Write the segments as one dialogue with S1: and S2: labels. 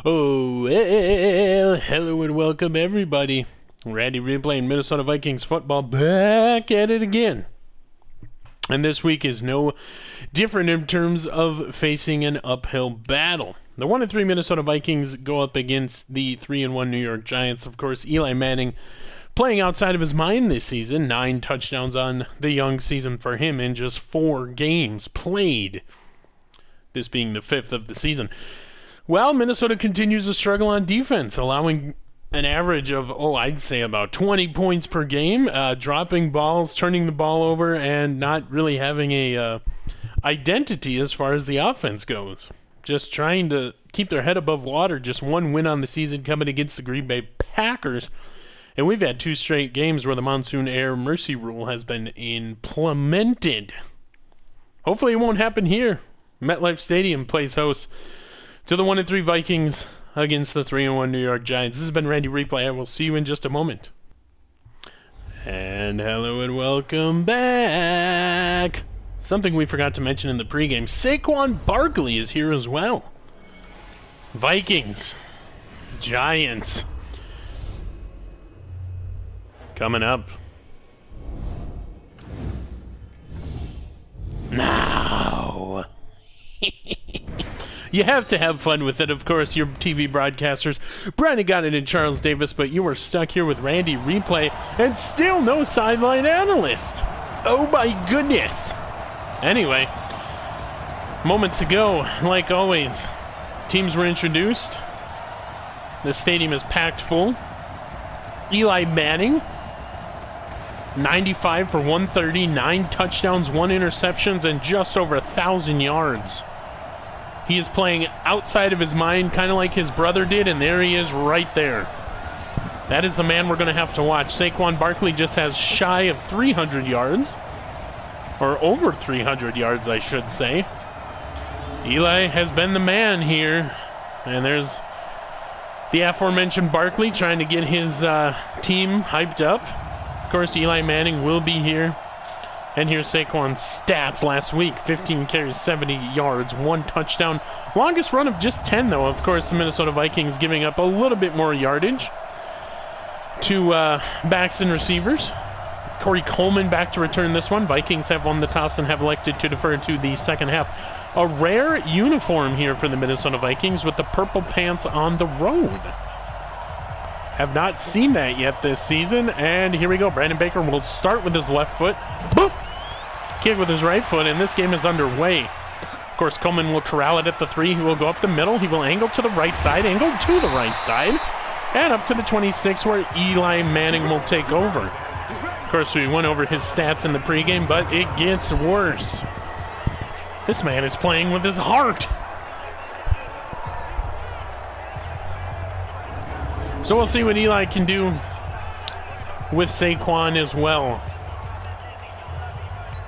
S1: Oh, well, hello and welcome everybody. Randy replaying Minnesota Vikings football, back at it again. And this week is no different in terms of facing an uphill battle. The 1-3 Minnesota Vikings go up against the 3-1 New York Giants. Of course, Eli Manning playing outside of his mind this season. 9 touchdowns on the young season for him in just 4 games played. This being the 5th of the season. Well, Minnesota continues to struggle on defense, allowing an average of, I'd say about 20 points per game, dropping balls, turning the ball over, and not really having a identity as far as the offense goes. Just trying to keep their head above water. Just 1 win on the season coming against the Green Bay Packers. And we've had 2 straight games where the Monsoon Air Mercy Rule has been implemented. Hopefully it won't happen here. MetLife Stadium plays host to the 1-3 Vikings against the 3-1 New York Giants. This has been Randy Replay. I will see you in just a moment. And hello and welcome back. Something we forgot to mention in the pregame. Saquon Barkley is here as well. Vikings. Giants. Coming up. Now. You have to have fun with it, of course, your TV broadcasters. Brandon got it and Charles Davis, but you were stuck here with Randy Replay and still no sideline analyst. Oh my goodness. Anyway, moments ago, like always, teams were introduced. The stadium is packed full. Eli Manning, 95 for 130, 9 touchdowns, 1 interceptions, and just over 1,000 yards. He is playing outside of his mind, kind of like his brother did, and there he is right there. That is the man we're going to have to watch. Saquon Barkley just has shy of 300 yards, or over 300 yards, I should say. Eli has been the man here, and there's the aforementioned Barkley trying to get his team hyped up. Of course, Eli Manning will be here. And here's Saquon's stats last week. 15 carries, 70 yards, 1 touchdown. Longest run of just 10, though. Of course, the Minnesota Vikings giving up a little bit more yardage to backs and receivers. Corey Coleman back to return this one. Vikings have won the toss and have elected to defer to the second half. A rare uniform here for the Minnesota Vikings with the purple pants on the road. Have not seen that yet this season. And here we go. Brandon Baker will start with his left foot. Boop! Kick with his right foot, and this game is underway. Of course, Coleman will corral it at the 3. He will go up the middle. He will angle to the right side, angle to the right side, and up to the 26 where Eli Manning will take over. Of course, we went over his stats in the pregame, but it gets worse. This man is playing with his heart. So we'll see what Eli can do with Saquon as well.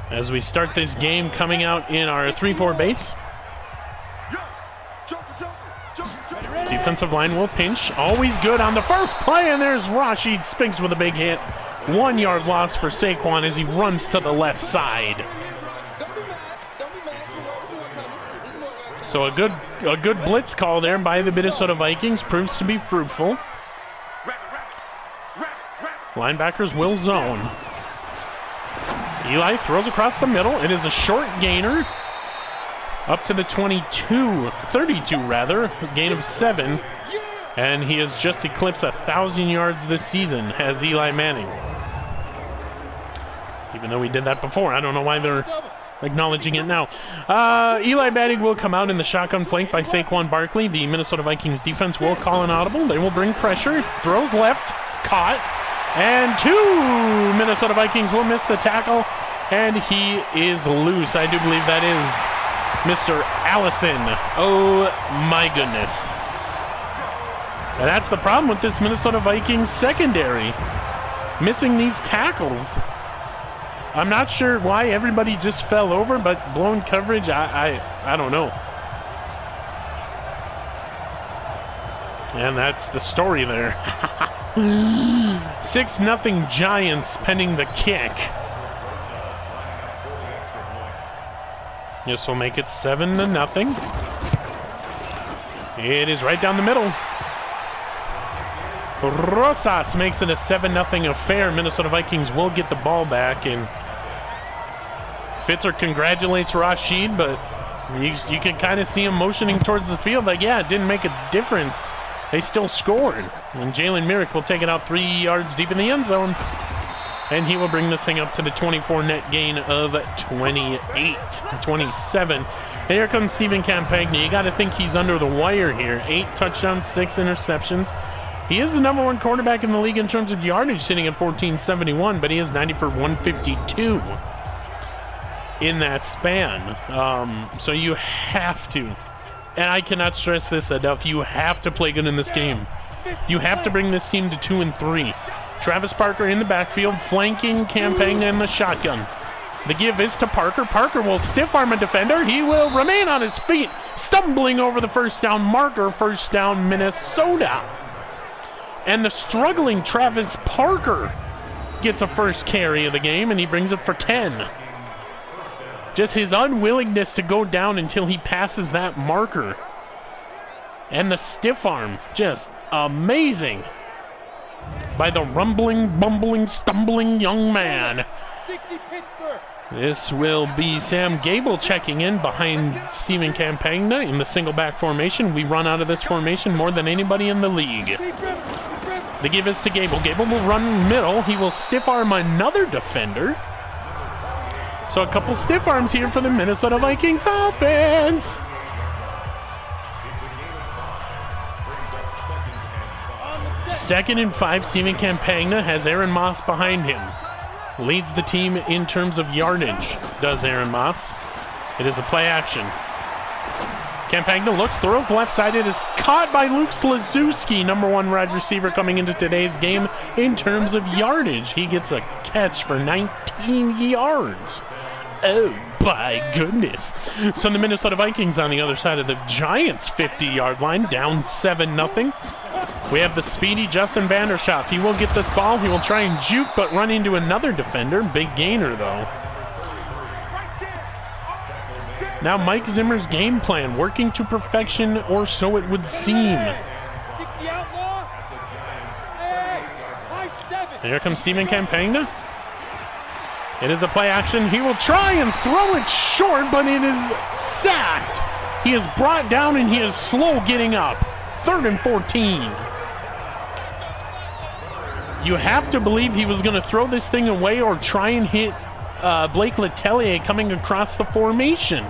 S1: As we start this game coming out in our 3-4 base. Defensive line will pinch. Always good on the first play, and there's Rashid Spinks with a big hit. 1 yard loss for Saquon as he runs to the left side. So a good blitz call there by the Minnesota Vikings proves to be fruitful. Linebackers will zone. Eli throws across the middle. It is a short gainer. Up to the 32 rather. Gain of 7. And he has just eclipsed 1,000 yards this season as Eli Manning. Even though we did that before. I don't know why they're acknowledging it now. Eli Manning will come out in the shotgun flank by Saquon Barkley. The Minnesota Vikings defense will call an audible. They will bring pressure. Throws left. Caught. And 2 Minnesota Vikings will miss the tackle, and he is loose. I do believe that is Mr. Allison. Oh my goodness. And that's the problem with this Minnesota Vikings secondary. Missing these tackles. I'm not sure why everybody just fell over, but blown coverage, I don't know. And that's the story there. 6-0 Giants pending the kick. This will make it 7-0. It is right down the middle. Rosas makes it a 7-0 affair. Minnesota Vikings will get the ball back, and Fitzer congratulates Rashid, but you can kind of see him motioning towards the field like, yeah, it didn't make a difference. They still scored. And Jalen Myrick will take it out 3 yards deep in the end zone, and he will bring this thing up to the 24 net gain of 28-27. And here comes Stephen Campagna. You got to think he's under the wire here. 8 touchdowns, 6 interceptions. He is the #1 quarterback in the league in terms of yardage, sitting at 1471, but he is 90 for 152 in that span. So you have to, and I cannot stress this enough, you have to play good in this game. You have to bring this team to 2-3. Travis Parker in the backfield, flanking Campagna in the shotgun. The give is to Parker. Parker will stiff arm a defender. He will remain on his feet, stumbling over the first down marker. First down, Minnesota. And the struggling Travis Parker gets a first carry of the game, and he brings it for 10. Just his unwillingness to go down until he passes that marker. And the stiff arm, just amazing by the rumbling, bumbling, stumbling young man. This will be Sam Gable checking in behind Stephen Campagna in the single back formation. We run out of this formation more than anybody in the league. The give is to Gable. Gable will run middle. He will stiff arm another defender. So a couple stiff arms here for the Minnesota Vikings offense. Second and 5, Stephen Campagna has Aaron Moss behind him. Leads the team in terms of yardage, does Aaron Moss. It is a play action. Campagna looks, throws left side. It is caught by Luke Slazewski, #1 wide receiver coming into today's game in terms of yardage. He gets a catch for 19 yards. Oh, my goodness. So the Minnesota Vikings on the other side of the Giants' 50-yard line, down 7-0. We have the speedy Justin Vandershoff. He will get this ball. He will try and juke, but run into another defender. Big gainer, though. Now Mike Zimmer's game plan, working to perfection, or so it would seem. And here comes Stephen Campagna. It is a play action. He will try and throw it short, but it is sacked. He is brought down, and he is slow getting up. 3rd and 14. You have to believe he was going to throw this thing away or try and hit Blake Letelier coming across the formation.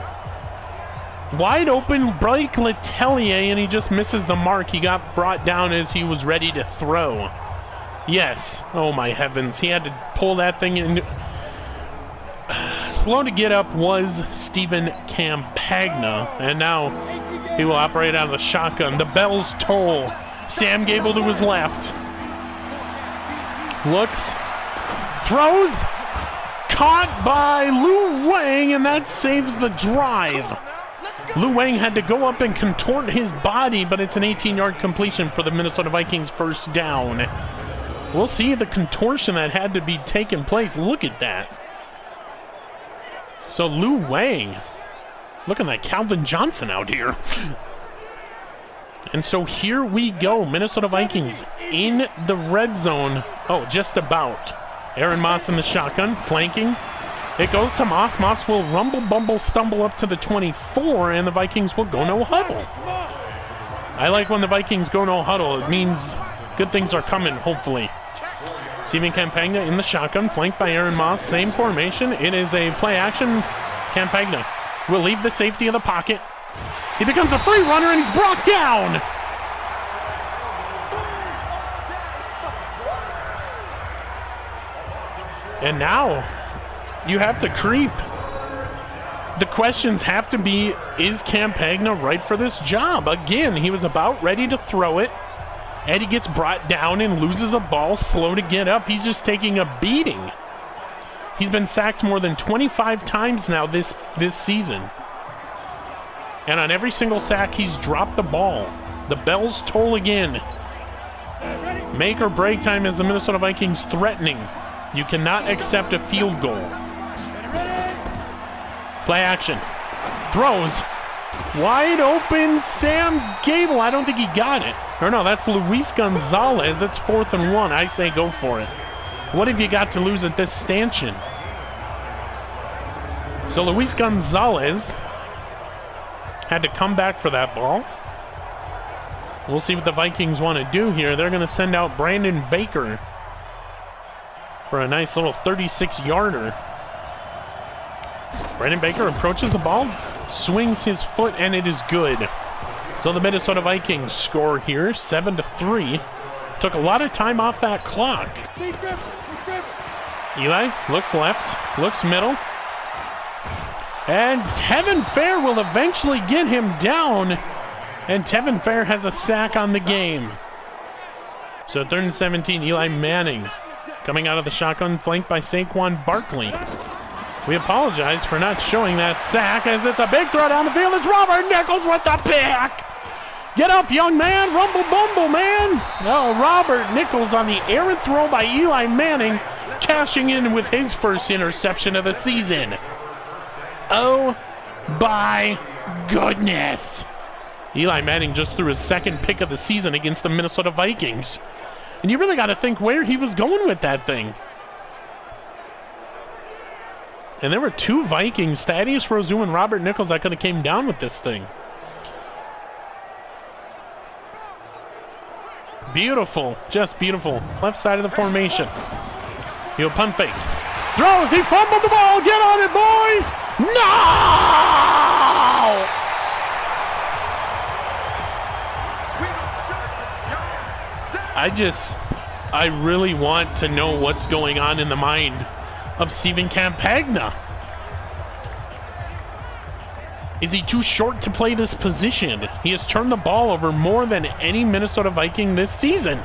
S1: Wide open Blake Letelier, and he just misses the mark. He got brought down as he was ready to throw. Yes. Oh, my heavens. He had to pull that thing in. Slow to get up was Stephen Campagna, and now he will operate out of the shotgun. The bells toll. Sam Gable to his left. Looks. Throws. Caught by Lou Wang, and that saves the drive. Lou Wang had to go up and contort his body, but it's an 18-yard completion for the Minnesota Vikings first down. We'll see the contortion that had to be taking place. Look at that. So Lou Wang, looking like Calvin Johnson out here. And so here we go. Minnesota Vikings in the red zone. Oh, just about. Aaron Moss in the shotgun, flanking. It goes to Moss. Moss will rumble, bumble, stumble up to the 24, and the Vikings will go no huddle. I like when the Vikings go no huddle. It means good things are coming, hopefully. Stephen Campagna in the shotgun, flanked by Aaron Moss. Same formation. It is a play action. Campagna will leave the safety of the pocket. He becomes a free runner, and he's brought down. And now you have to creep. The questions have to be, is Campagna right for this job? Again, he was about ready to throw it. Eddie gets brought down and loses the ball, slow to get up. He's just taking a beating. He's been sacked more than 25 times now this season. And on every single sack, he's dropped the ball. The bells toll again. Make or break time as the Minnesota Vikings threatening. You cannot accept a field goal. Play action. Throws. Wide open Sam Gable. I don't think he got it. Or no, that's Luis Gonzalez. It's 4th and 1. I say go for it. What have you got to lose at this stanchion? So Luis Gonzalez had to come back for that ball. We'll see what the Vikings want to do here. They're going to send out Brandon Baker for a nice little 36-yarder. Brandon Baker approaches the ball, swings his foot, and it is good. So the Minnesota Vikings score here, 7-3. Took a lot of time off that clock. Eli looks left, looks middle. And Tevin Fair will eventually get him down. And Tevin Fair has a sack on the game. So 3rd and 17, Eli Manning coming out of the shotgun, flanked by Saquon Barkley. We apologize for not showing that sack, as it's a big throw down the field. It's Robert Nichols with the pick. Get up, young man. Rumble bumble, man. Oh, Robert Nichols on the errant throw by Eli Manning, cashing in with his first interception of the season. Oh, my goodness. Eli Manning just threw his second pick of the season against the Minnesota Vikings. And you really got to think where he was going with that thing. And there were 2 Vikings, Thaddeus Rozu and Robert Nichols, that could have came down with this thing. Beautiful, just beautiful. Left side of the formation. He'll punt fake. Throws, he fumbled the ball. Get on it, boys. No! I really want to know what's going on in the mind of Stephen Campagna. Is he too short to play this position? He has turned the ball over more than any Minnesota Viking this season.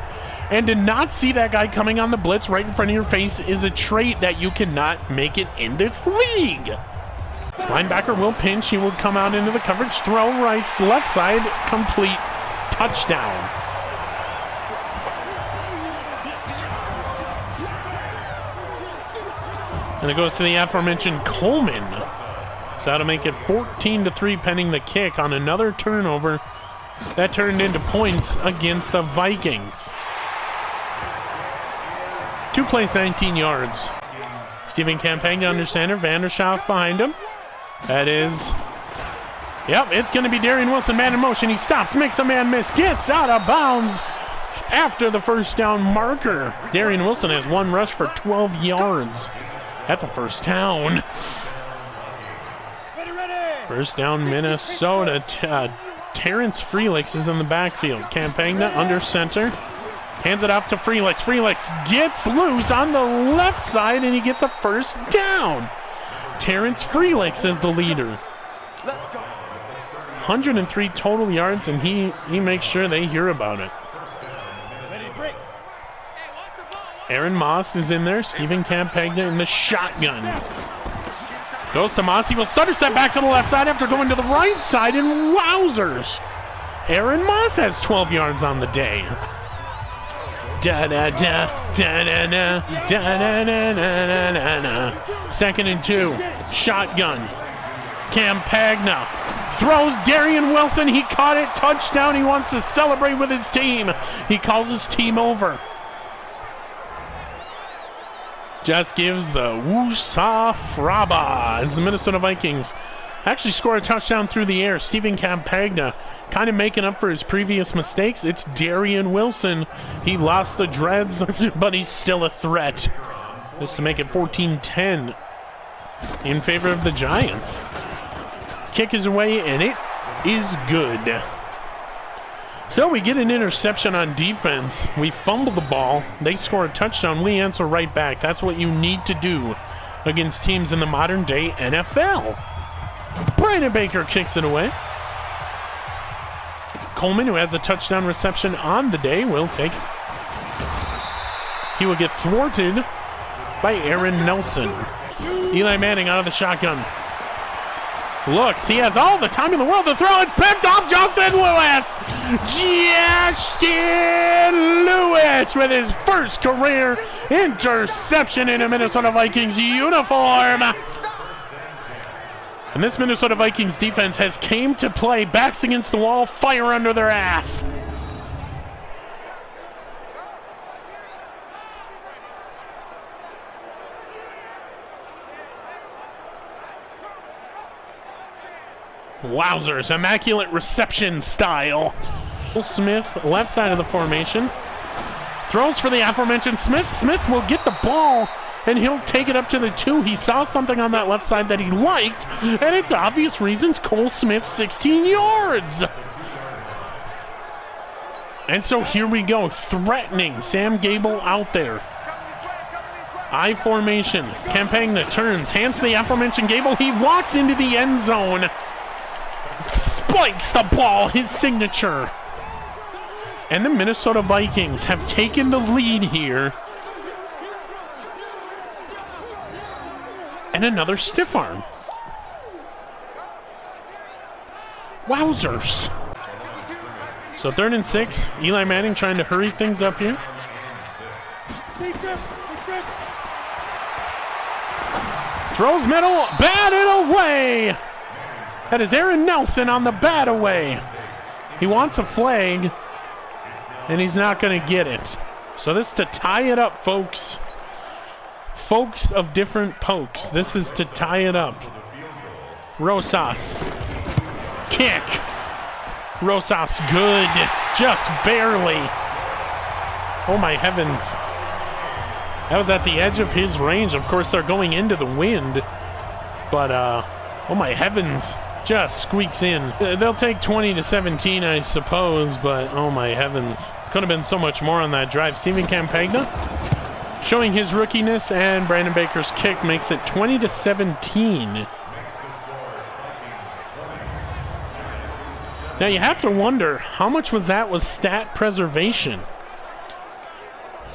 S1: And to not see that guy coming on the blitz right in front of your face is a trait that you cannot make it in this league. Linebacker will pinch. He will come out into the coverage. Throw right, left side, complete, touchdown. And it goes to the aforementioned Coleman. So that'll make it 14-3 pending the kick on another turnover. That turned into points against the Vikings. 2 plays, 19 yards. Stephen Campagna under center. Vandershoff behind him. That is... Yep, it's going to be Darian Wilson, man in motion. He stops, makes a man miss, gets out of bounds after the first down marker. Darian Wilson has 1 rush for 12 yards. That's a first down. First down, Minnesota. Terrence Frelix is in the backfield. Campagna under center. Hands it off to Frelix. Frelix gets loose on the left side, and he gets a first down. Terrence Frelix is the leader. 103 total yards, and he makes sure they hear about it. Aaron Moss is in there. Stephen Campagna in the shotgun. Goes to Moss. He will stutter step back to the left side after going to the right side, and wowzers. Aaron Moss has 12 yards on the day. Da-da-da, da-da-da, da-da-da-da-da-da. 2nd and 2. Shotgun. Campagna throws. Darian Wilson. He caught it. Touchdown. He wants to celebrate with his team. He calls his team over. Just gives the Woosa Fraba as the Minnesota Vikings actually score a touchdown through the air. Stephen Campagna kind of making up for his previous mistakes. It's Darian Wilson. He lost the dreads, but he's still a threat. This to make it 14-10 in favor of the Giants. Kick is away, and it is good. So we get an interception on defense. We fumble the ball. They score a touchdown. We answer right back. That's what you need to do against teams in the modern day NFL. Brandon Baker kicks it away. Coleman, who has a touchdown reception on the day, will take it. He will get thwarted by Aaron Nelson. Eli Manning out of the shotgun. Looks, he has all the time in the world to throw. It's picked off. Justin Lewis. Justin Lewis with his first career interception in a Minnesota Vikings uniform. And this Minnesota Vikings defense has came to play. Backs against the wall, fire under their ass. Wowzers, immaculate reception style. Smith, left side of the formation. Throws for the aforementioned Smith. Smith will get the ball, and he'll take it up to the 2. He saw something on that left side that he liked, and it's obvious reasons. Cole Smith, 16 yards. And so here we go, threatening Sam Gable out there. I formation. Campagna turns, hands to the aforementioned Gable. He walks into the end zone. Spikes the ball, his signature. And the Minnesota Vikings have taken the lead here. And another stiff arm. Wowzers. So 3rd and 6. Eli Manning trying to hurry things up here. Throws middle, batted away. That is Aaron Nelson on the bat away. He wants a flag, and he's not going to get it. So this is to tie it up, folks. Folks of different pokes. This is to tie it up. Rosas. Kick. Rosas good. Just barely. Oh my heavens. That was at the edge of his range. Of course, they're going into the wind. But, oh my heavens. Just squeaks in. They'll take 20-17, I suppose, but oh my heavens. Could have been so much more on that drive. Steven Campagna showing his rookiness, and Brandon Baker's kick makes it 20-17. Now you have to wonder, how much was stat preservation?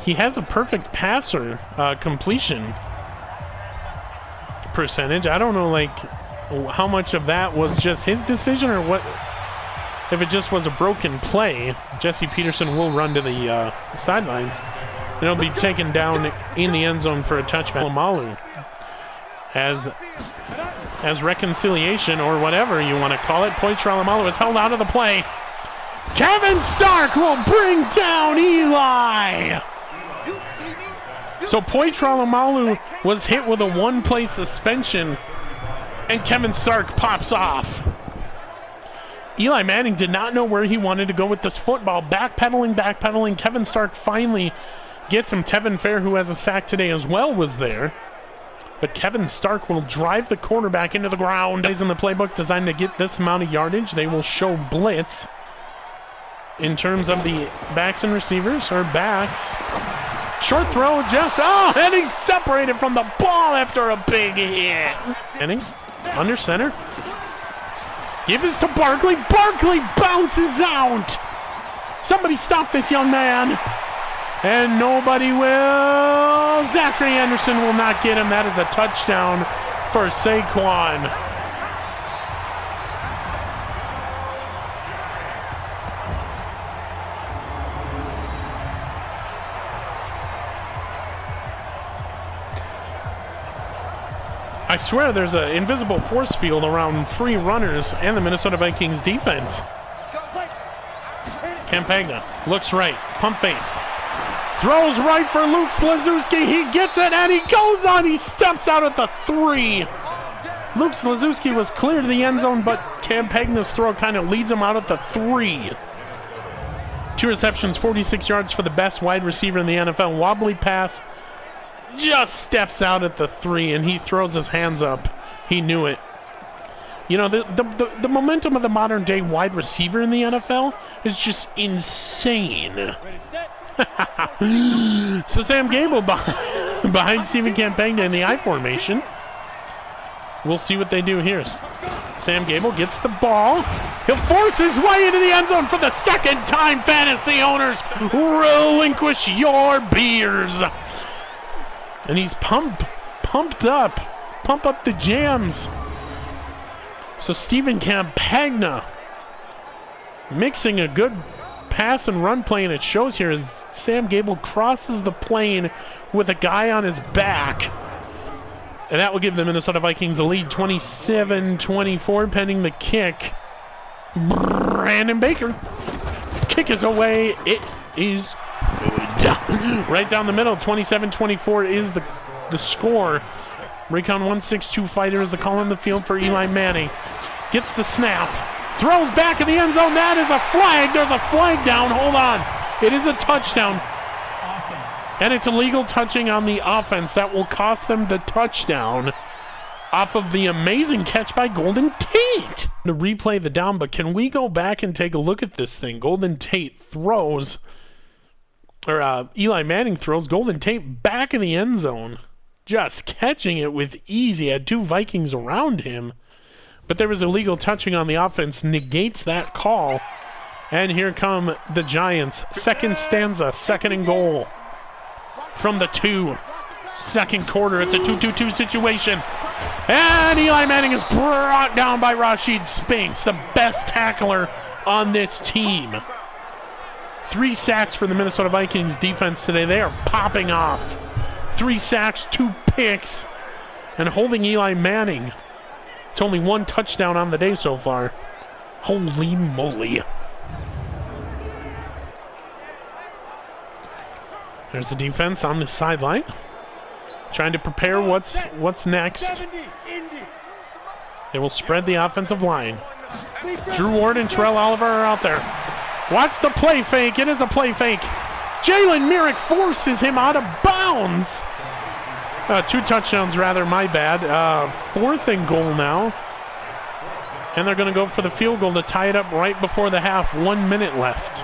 S1: He has a perfect passer completion percentage. I don't know, like, how much of that was just his decision, or what, if it just was a broken play. Jesse Peterson will run to the sidelines, and he'll be taken down in the end zone for a touchback. Malu as reconciliation, or whatever you want to call it. Poitras-Alamalu is held out of the play. Kevin Stark will bring down Eli. So Poitras-Alamalu was hit with a 1-play suspension, and Kevin Stark pops off. Eli Manning did not know where he wanted to go with this football. Backpedaling. Kevin Stark finally gets him. Tevin Fair, who has a sack today as well, was there. But Kevin Stark will drive the quarterback into the ground. Plays in the playbook designed to get this amount of yardage. They will show blitz in terms of the backs and receivers, or backs. Short throw, and he's separated from the ball after a big hit. Manning, under center. Give this to Barkley. Barkley bounces out. Somebody stop this young man. And nobody will. Zachary Anderson will not get him. That is a touchdown for Saquon. I swear there's an invisible force field around 3 runners and the Minnesota Vikings defense. Campagna looks right, pump fakes. Throws right for Luke Slazewski. He gets it, and he goes on. He steps out at the 3. Luke Slazewski was clear to the end zone, but Campagna's throw kind of leads him out at the 3. 2 receptions, 46 yards for the best wide receiver in the NFL. Wobbly pass. Just steps out at the 3, and he throws his hands up. He knew it. You know, the momentum of the modern day wide receiver in the NFL is just insane. So Sam Gable behind Steven Campagna in the I formation. We'll see what they do here. Sam Gable gets the ball. He'll force his way into the end zone for the second time. Fantasy owners, relinquish your beers. And he's pumped up. Pump up the jams. So Steven Campagna mixing a good pass and run play, and it shows here as Sam Gable crosses the plane with a guy on his back. And that will give the Minnesota Vikings the lead, 27-24, pending the kick. Brandon Baker. Kick is away. It is good. Right down the middle, 27-24 is the score. Recon 162 fighter is the call on the field for Eli Manning. Gets the snap. Throws back in the end zone. That is a flag. There's a flag down. Hold on. It is a touchdown. And it's illegal touching on the offense. That will cost them the touchdown off of the amazing catch by Golden Tate. To replay the down, but can we go back and take a look at this thing? Golden Tate throws, or Eli Manning throws Golden Tate back in the end zone, just catching it with ease. He had two Vikings around him, but there was illegal touching on the offense, negates that call. And here come the Giants. Second stanza, 2nd and goal. From the 2. Second quarter, it's a 2-2-2 situation. And Eli Manning is brought down by Rashid Spinks, the best tackler on this team. 3 sacks for the Minnesota Vikings defense today. They are popping off. 3 sacks, 2 picks, and holding Eli Manning. It's only 1 touchdown on the day so far. Holy moly. There's the defense on the sideline, trying to prepare what's next. They will spread the offensive line. Drew Ward and Terrell Oliver are out there. Watch the play fake. It is a play fake. Jalen Myrick forces him out of bounds. 2 touchdowns, rather, my bad. 4th and goal now. And they're going to go for the field goal to tie it up right before the half. 1 minute left.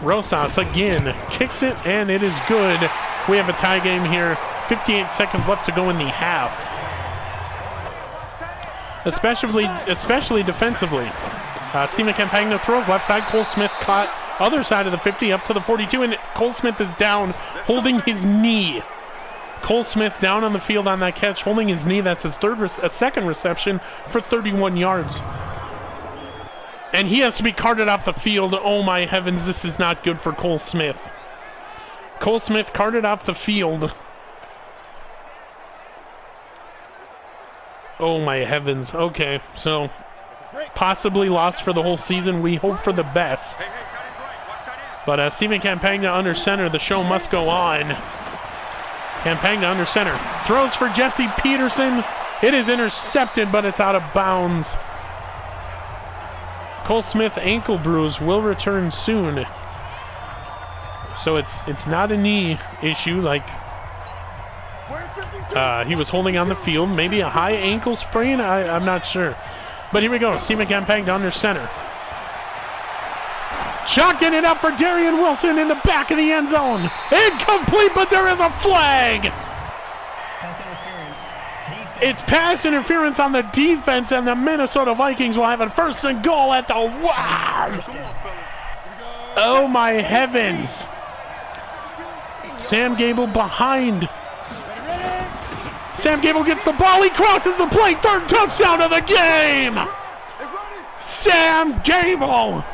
S1: Rosas again kicks it, and it is good. We have a tie game here. 58 seconds left to go in the half. Especially defensively. Steven Campagna throws left side. Cole Smith caught other side of the 50 up to the 42, and Cole Smith is down, holding his knee. Cole Smith down on the field on that catch, holding his knee. That's his second reception for 31 yards. And he has to be carted off the field. Oh my heavens, this is not good for Cole Smith. Cole Smith carted off the field. Oh my heavens. Okay, so possibly lost for the whole season. We hope for the best. But Steven Campagna under center. The show must go on. Campagna under center. Throws for Jesse Peterson. It is intercepted, but it's out of bounds. Cole Smith ankle bruise will return soon. So it's not a knee issue like he was holding on the field. Maybe a high ankle sprain? I'm not sure. But here we go. Steven Campagna under center. Chucking it up for Darian Wilson in the back of the end zone. Incomplete, but there is a flag.
S2: Pass interference. Defense.
S1: It's pass interference on the defense, and the Minnesota Vikings will have a 1st and goal at the wow. Oh my heavens. Sam Gable behind. Sam Gable gets the ball. He crosses the plate. 3rd touchdown of the game. Sam Gable.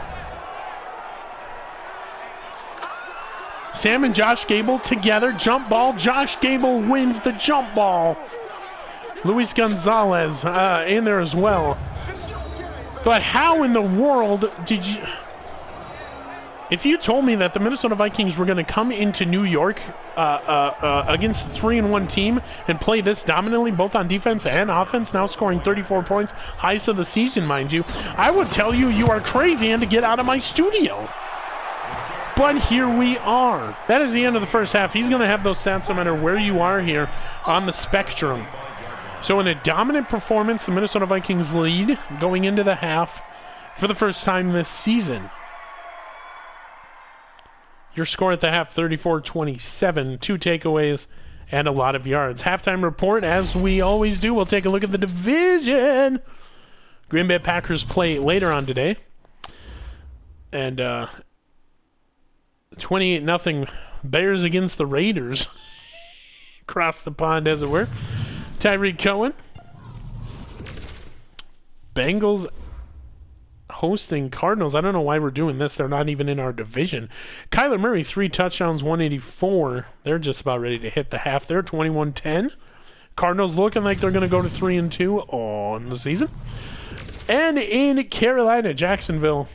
S1: Sam and Josh Gable together. Jump ball. Josh Gable wins the jump ball. Luis Gonzalez in there as well. But how in the world did you... If you told me that the Minnesota Vikings were going to come into New York against a 3-1 team and play this dominantly, both on defense and offense, now scoring 34 points, highest of the season, mind you, I would tell you you are crazy and to get out of my studio. But here we are. That is the end of the first half. He's going to have those stats no matter where you are here on the spectrum. So in a dominant performance, the Minnesota Vikings lead going into the half for the first time this season. Your score at the half, 34-27, 2 takeaways, and a lot of yards. Halftime report, as we always do, we'll take a look at the division. Green Bay Packers play later on today. And 28-0 Bears against the Raiders. Across the pond, as it were. Tyreek Cohen. Bengals hosting Cardinals. I don't know why we're doing this. They're not even in our division. Kyler Murray, 3 touchdowns, 184. They're just about ready to hit the half there, 21-10. Cardinals looking like they're going to go to 3-2 on the season. And in Carolina, Jacksonville,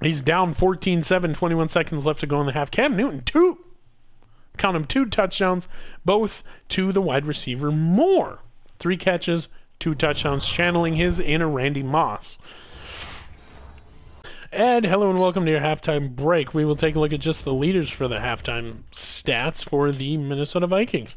S1: he's down 14-7, 21 seconds left to go in the half. Cam Newton, 2 touchdowns, both to the wide receiver Moore. 3 catches, 2 touchdowns, channeling his inner Randy Moss. And hello and welcome to your halftime break. We will take a look at just the leaders for the halftime stats for the Minnesota Vikings.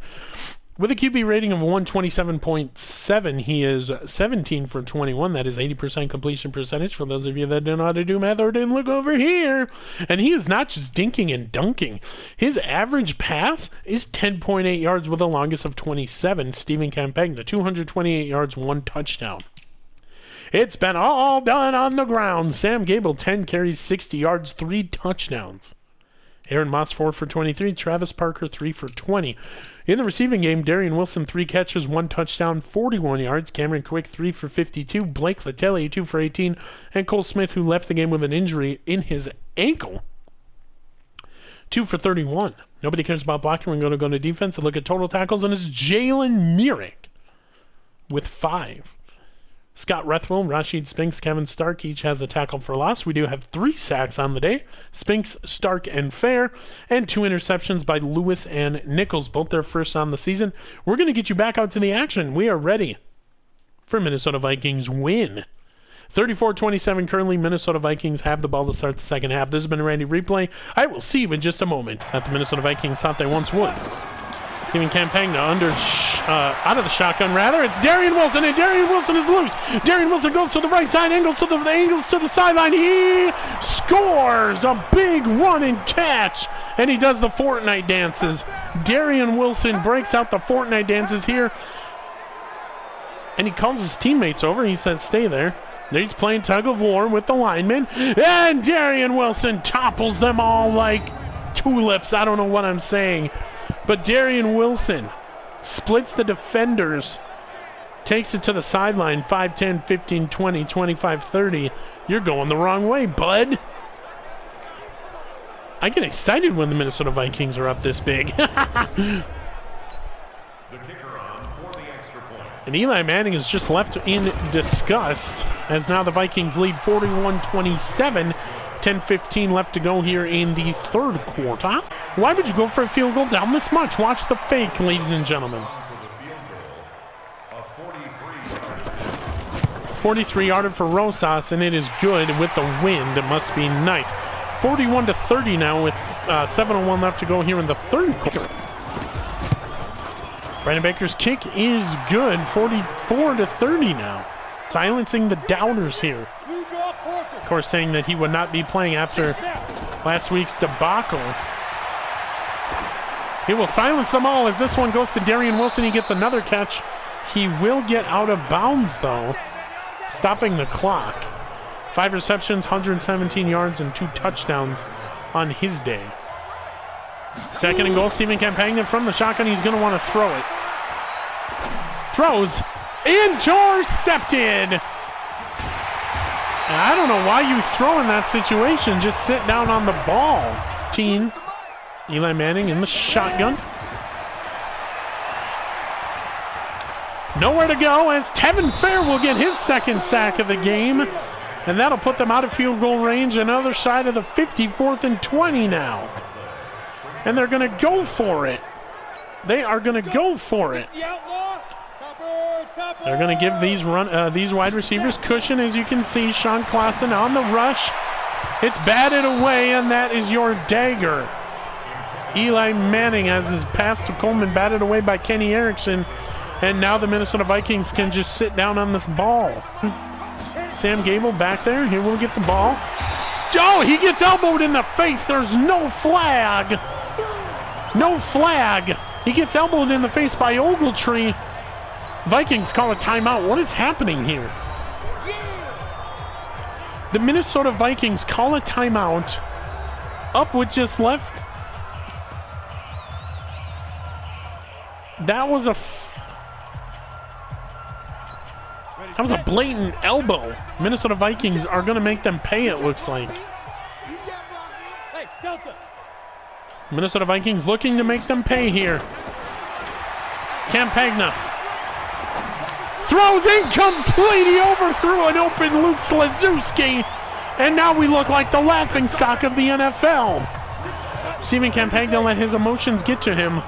S1: With a QB rating of 127.7, he is 17 for 21. That is 80% completion percentage. For those of you that don't know how to do math or didn't look over here. And he is not just dinking and dunking. His average pass is 10.8 yards with a longest of 27. Stephen Campagna, 228 yards, 1 touchdown. It's been all done on the ground. Sam Gable, 10 carries, 60 yards, 3 touchdowns. Aaron Moss, 4 for 23. Travis Parker, 3 for 20. In the receiving game, Darian Wilson, 3 catches, 1 touchdown, 41 yards. Cameron Quick, 3 for 52. Blake Letelier, 2 for 18. And Cole Smith, who left the game with an injury in his ankle, 2 for 31. Nobody cares about blocking. We're going to go to defense and look at total tackles, and it's Jalen Myrick with 5. Scott Rethwell, Rashid Spinks, Kevin Stark each has a tackle for loss. We do have 3 sacks on the day. Spinks, Stark, and Fair. And 2 interceptions by Lewis and Nichols, both their first on the season. We're going to get you back out to the action. We are ready for Minnesota Vikings win. 34-27 currently. Minnesota Vikings have the ball to start the second half. This has been a Randy Replay. I will see you in just a moment. That the Minnesota Vikings thought they once would. Giving Campagna out of the shotgun, rather. It's Darian Wilson, and Darian Wilson is loose. Darian Wilson goes to the right side, angles to the sideline. He scores a big run and catch, and he does the Fortnite dances. Darian Wilson breaks out the Fortnite dances here, and he calls his teammates over. He says, stay there. He's playing tug of war with the linemen, and Darian Wilson topples them all like tulips. I don't know what I'm saying. But Darian Wilson splits the defenders, takes it to the sideline, 5, 10, 15, 20, 25, 30. You're going the wrong way, bud. I get excited when the Minnesota Vikings are up this big. The kicker on for the extra point. And Eli Manning is just left in disgust, as now the Vikings lead 41-27. 10-15 left to go here in the third quarter. Why would you go for a field goal down this much? Watch the fake, ladies and gentlemen. 43-yarder for Rosas, and it is good with the wind. It must be nice. 41-30 now with 7:01 left to go here in the third quarter. Brandon Baker's kick is good. 44-30 now. Silencing the doubters here. Of course, saying that he would not be playing after last week's debacle. He will silence them all as this one goes to Darian Wilson. He gets another catch. He will get out of bounds, though, stopping the clock. 5 receptions, 117 yards, and 2 touchdowns on his day. Second and goal, Stephen Campagna from the shotgun. He's going to want to throw it. Throws. Intercepted. I don't know why you throw in that situation. Just sit down on the ball. Eli Manning in the shotgun. Nowhere to go as Tevin Fair will get his second sack of the game. And that'll put them out of field goal range. Another side of the 54th and 20 now. And they're going to go for it. They are going to go for it. They're going to give these wide receivers cushion, as you can see. Sean Klassen on the rush. It's batted away, and that is your dagger. Eli Manning has his pass to Coleman batted away by Kenny Erickson, and now the Minnesota Vikings can just sit down on this ball. Sam Gable back there. Here we'll get the ball. Oh, he gets elbowed in the face. There's no flag. No flag. He gets elbowed in the face by Ogletree. Vikings call a timeout. What is happening here? The Minnesota Vikings call a timeout. Up with just left. That was a... That was a blatant elbow. Minnesota Vikings are going to make them pay, it looks like.
S3: Hey, Delta.
S1: Minnesota Vikings looking to make them pay here. Campagna throws incomplete. He overthrew an open Luke Slazewski. And now we look like the laughingstock of the NFL. Stephen Campagna let his emotions get to him,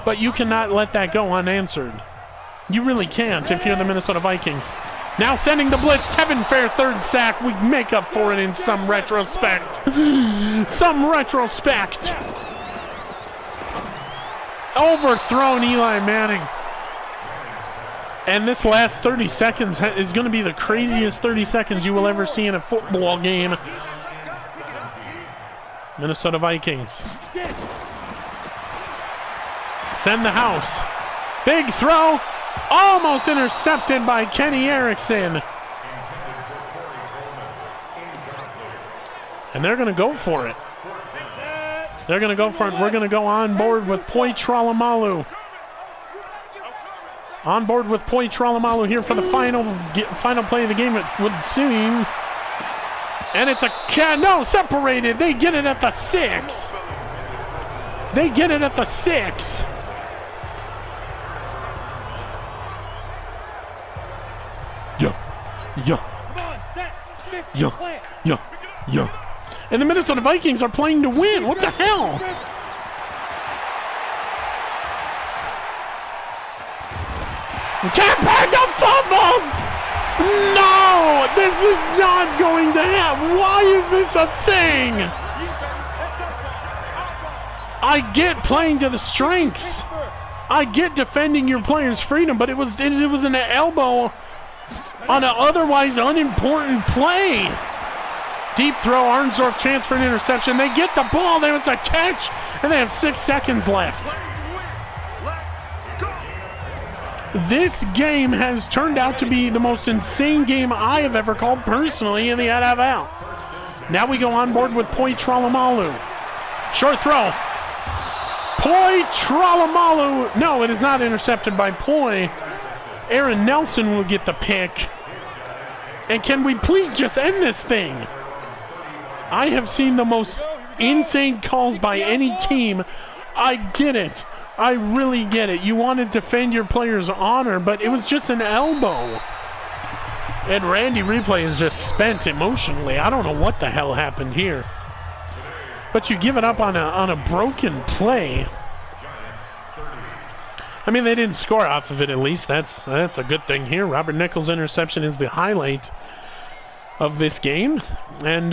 S1: but you cannot let that go unanswered. You really can't if you're the Minnesota Vikings. Now sending the blitz. Tevin Fair, third sack. We make up for it in some retrospect. Some retrospect. Overthrown Eli Manning. And this last 30 seconds is going to be the craziest 30 seconds you will ever see in a football game. Minnesota Vikings send the house. Big throw. Almost intercepted by Kenny Erickson. And they're going to go for it. They're going to go for it. We're going to go on board with Poi Tralamalu. On board with Poi Tralamalu here for the final play of the game, it would seem. And it's separated. They get it at the 6. They get it at the 6. Yeah. And the Minnesota Vikings are playing to win. What the hell? Campagna fumbles! No! This is not going to happen. Why is this a thing? I get playing to the strengths. I get defending your players' freedom, but it was an elbow on an otherwise unimportant play. Deep throw, Arnsdorf chance for an interception. They get the ball, there was a catch, and they have 6 seconds left. This game has turned out to be the most insane game I have ever called personally in the NFL. Now we go on board with Poi Tralamalu. Short throw. Poi Tralamalu. No, it is not intercepted by Poi. Aaron Nelson will get the pick. And can we please just end this thing? I have seen the most insane calls by any team. I get it. I really get it. You want to defend your player's honor, but it was just an elbow. And Randy Replay is just spent emotionally. I don't know what the hell happened here. But you give it up on a broken play. I mean, they didn't score off of it at least. That's a good thing here. Robert Nichols' interception is the highlight of this game. And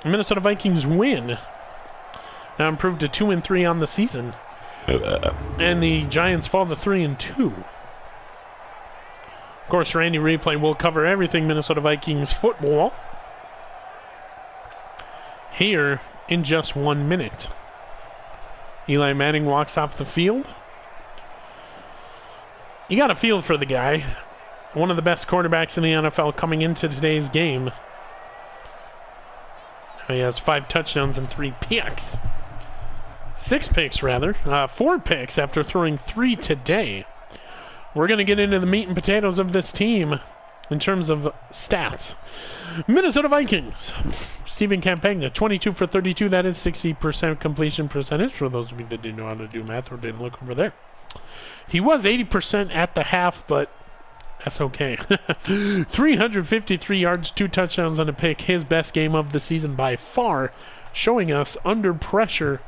S1: Minnesota Vikings win. Now improved to 2-3 on the season. And the Giants fall to 3-2. Of course, Randy Replay will cover everything Minnesota Vikings football here in just 1 minute. Eli Manning walks off the field. You got a feel for the guy. One of the best quarterbacks in the NFL coming into today's game. He has 5 touchdowns and 3 picks. 6 picks, rather. 4 picks after throwing 3 today. We're going to get into the meat and potatoes of this team in terms of stats. Minnesota Vikings. Stephen Campagna, 22 for 32. That is 60% completion percentage. For those of you that didn't know how to do math or didn't look over there. He was 80% at the half, but that's okay. 353 yards, 2 touchdowns on a pick. His best game of the season by far. Showing us under pressure,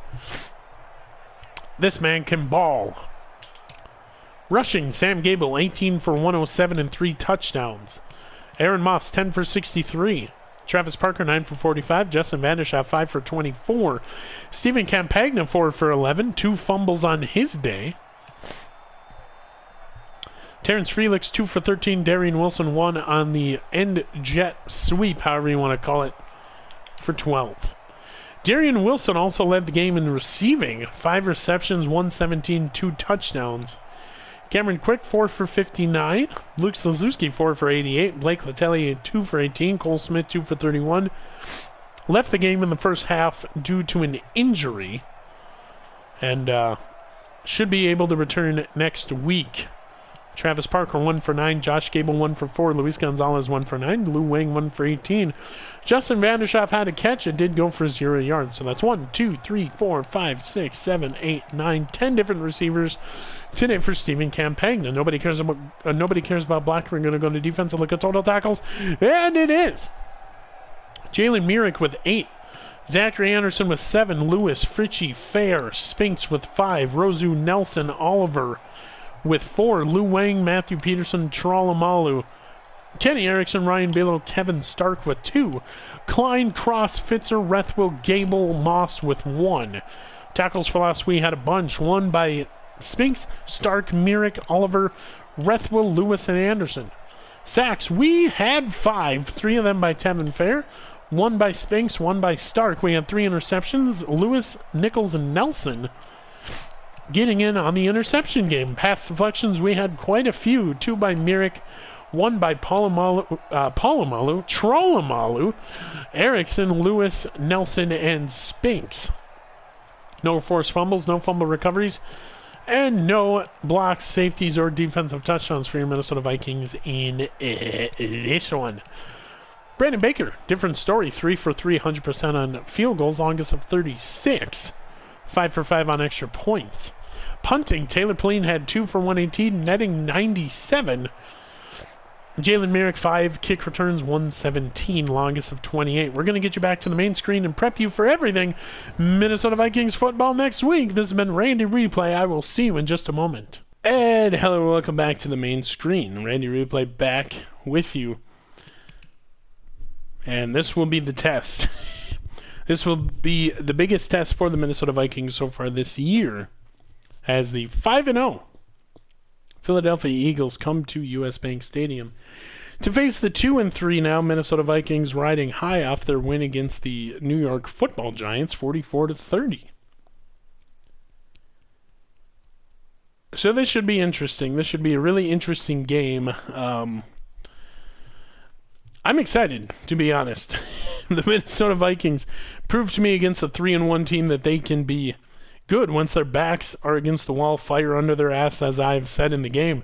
S1: this man can ball. Rushing, Sam Gable, 18 for 107 and 3 touchdowns. Aaron Moss, 10 for 63. Travis Parker, 9 for 45. Justin Vanderschaft, 5 for 24. Stephen Campagna, 4 for 11. 2 fumbles on his day. Terrence Felix, 2 for 13. Darian Wilson, 1 on the end jet sweep, however you want to call it, for 12. Darian Wilson also led the game in receiving. 5 receptions, 117, 2 touchdowns. Cameron Quick, 4 for 59. Luke Slazewski, 4 for 88. Blake Letelier, 2 for 18. Cole Smith, 2 for 31. Left the game in the first half due to an injury. And should be able to return next week Travis Parker, 1 for 9. Josh Gable, 1 for 4. Luis Gonzalez, 1 for 9. Lou Wang, 1 for 18. Justin Vandershoff had a catch. It did go for 0 yards. So that's 1, 2, 3, 4, 5, 6, 7, 8, 9, 10 different receivers today for Stephen Campagna. Nobody cares about Black. We're going to go to defense and look at total tackles. And it is Jalen Myrick with 8. Zachary Anderson with 7. Lewis, Fritchie, Fair, Spinks with 5. Rosu, Nelson, Oliver with 4. Lou Wang, Matthew Peterson, Trollamalu, Kenny Erickson, Ryan Bigelow, Kevin Stark with 2. Klein, Cross, Fitzer, Rethwell, Gable, Moss with 1. Tackles for last week had a bunch. 1 by Spinks, Stark, Myrick, Oliver, Rethwell, Lewis, and Anderson. Sacks, we had 5. 3 of them by Tevin Fair. 1 by Spinks, 1 by Stark. We had 3 interceptions. Lewis, Nichols, and Nelson getting in on the interception game. Pass deflections, we had quite a few. 2 by Myrick, 1 by Trollamalu, Erickson, Lewis, Nelson, and Spinks. No forced fumbles, no fumble recoveries, and no blocks, safeties, or defensive touchdowns for your Minnesota Vikings in this one. Brandon Baker, different story. 3 for 3, 100% on field goals, longest of 36. 5 for 5 on extra points. Punting, Taylor Pleen had 2 for 118, netting 97. Jalen Myrick, 5. Kick returns, 117, longest of 28. We're going to get you back to the main screen and prep you for everything Minnesota Vikings football next week. This has been Randy Replay. I will see you in just a moment. And hello, welcome back to the main screen. Randy Replay back with you. And this will be the test. This will be the biggest test for the Minnesota Vikings so far this year, as the 5-0 Philadelphia Eagles come to U.S. Bank Stadium to face the 2-3 now Minnesota Vikings, riding high off their win against the New York Football Giants, 44-30. So this should be interesting. This should be a really interesting game. I'm excited, to be honest. The Minnesota Vikings proved to me against a 3-1 team that they can be good once their backs are against the wall, fire under their ass, as I've said in the game.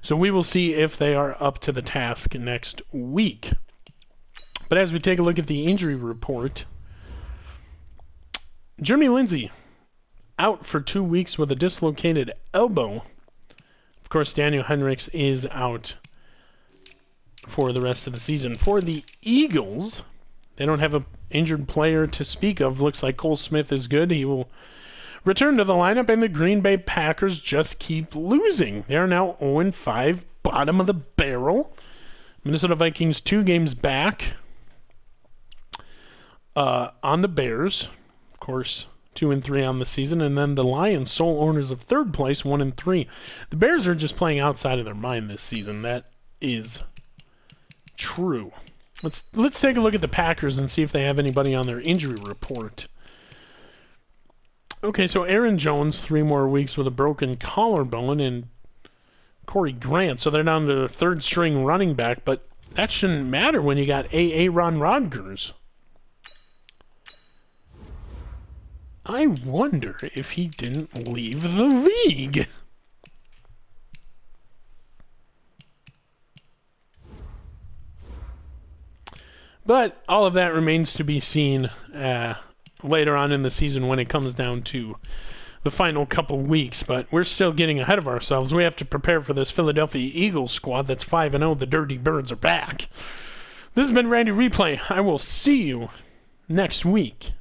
S1: So we will see if they are up to the task next week. But as we take a look at the injury report, Jeremy Lindsey out for 2 weeks with a dislocated elbow. Of course, Daniel Hendricks is out for the rest of the season. For the Eagles, they don't have an injured player to speak of. Looks like Cole Smith is good. He will return to the lineup, and the Green Bay Packers just keep losing. They are now 0-5, bottom of the barrel. Minnesota Vikings 2 games back on the Bears. Of course, 2-3 on the season, and then the Lions, sole owners of 3rd place, 1-3. The Bears are just playing outside of their mind this season. That is true. Let's take a look at the Packers and see if they have anybody on their injury report. Okay, so Aaron Jones, 3 more weeks with a broken collarbone, and Corey Grant, so they're down to the 3rd string running back, but that shouldn't matter when you got Aaron Rodgers. I wonder if he didn't leave the league. But all of that remains to be seen later on in the season when it comes down to the final couple weeks. But we're still getting ahead of ourselves. We have to prepare for this Philadelphia Eagles squad that's 5-0. The Dirty Birds are back. This has been Randy Replay. I will see you next week.